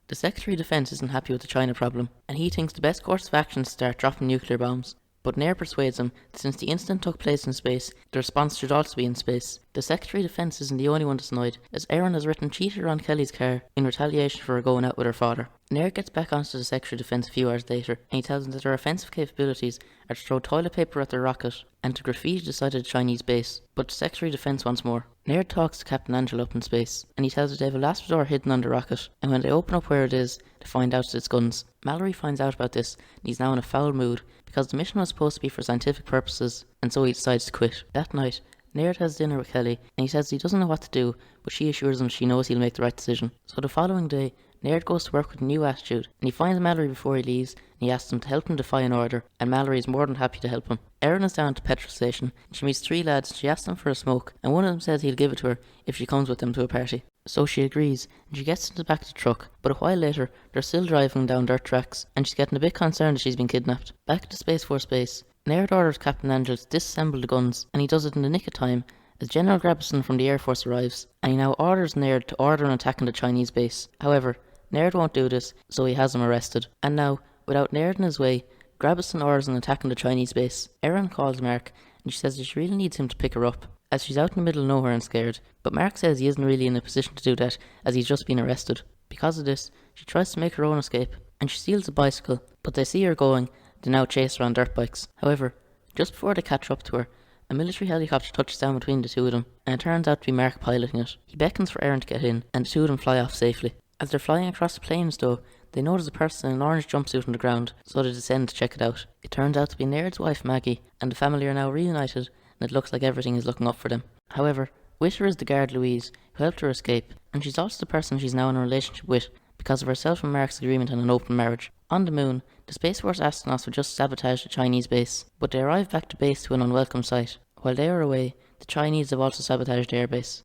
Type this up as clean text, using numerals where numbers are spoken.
The Secretary of Defense isn't happy with the China problem, and he thinks the best course of action is to start dropping nuclear bombs. But Nair persuades him that since the incident took place in space, the response should also be in space. The Secretary of Defense isn't the only one that's annoyed, as Erin has written cheated on Kelly's car in retaliation for her going out with her father. Nair gets back onto the Secretary of Defense a few hours later, and he tells them that their offensive capabilities are to throw toilet paper at their rocket and to graffiti the side of the Chinese base. But the Secretary of Defense wants more. Nair talks to Captain Angela up in space, and he tells her they have a last resort hidden on the rocket, and when they open up where it is, they find out it's guns. Mallory finds out about this, and he's now in a foul mood, because the mission was supposed to be for scientific purposes, and so he decides to quit. That night, Nair has dinner with Kelly, and he says he doesn't know what to do, but she assures him she knows he'll make the right decision. So the following day, Nair goes to work with a new attitude, and he finds Mallory before he leaves, and he asks him to help him defy an order, and Mallory is more than happy to help him. Erin is down at the petrol station, and she meets three lads, and she asks them for a smoke, and one of them says he'll give it to her if she comes with them to a party. So she agrees, and she gets into the back of the truck, but a while later, they're still driving down dirt tracks, and she's getting a bit concerned that she's been kidnapped. Back at the Space Force base, Nair orders Captain Angel to disassemble the guns, and he does it in the nick of time, as General Grabison from the Air Force arrives, and he now orders Nair to order an attack on the Chinese base. However, Nair won't do this, so he has him arrested. And now, without Nair in his way, Grabison orders an attack on the Chinese base. Erin calls Mark, and she says that she really needs him to pick her up, as she's out in the middle of nowhere and scared. But Mark says he isn't really in a position to do that, as he's just been arrested. Because of this, she tries to make her own escape, and she steals a bicycle, but they see her going, they now chase her on dirt bikes. However, just before they catch up to her, a military helicopter touches down between the two of them, and it turns out to be Mark piloting it. He beckons for Erin to get in, and the two of them fly off safely. As they're flying across the plains though, they notice a person in an orange jumpsuit on the ground, so they descend to check it out. It turns out to be Naird's wife Maggie, and the family are now reunited, and it looks like everything is looking up for them. However, with her is the guard Louise, who helped her escape, and she's also the person she's now in a relationship with, because of herself and Mark's agreement on an open marriage. On the moon, the Space Force astronauts would just sabotage the Chinese base, but they arrive back to base to an unwelcome sight. While they are away, the Chinese have also sabotaged the airbase.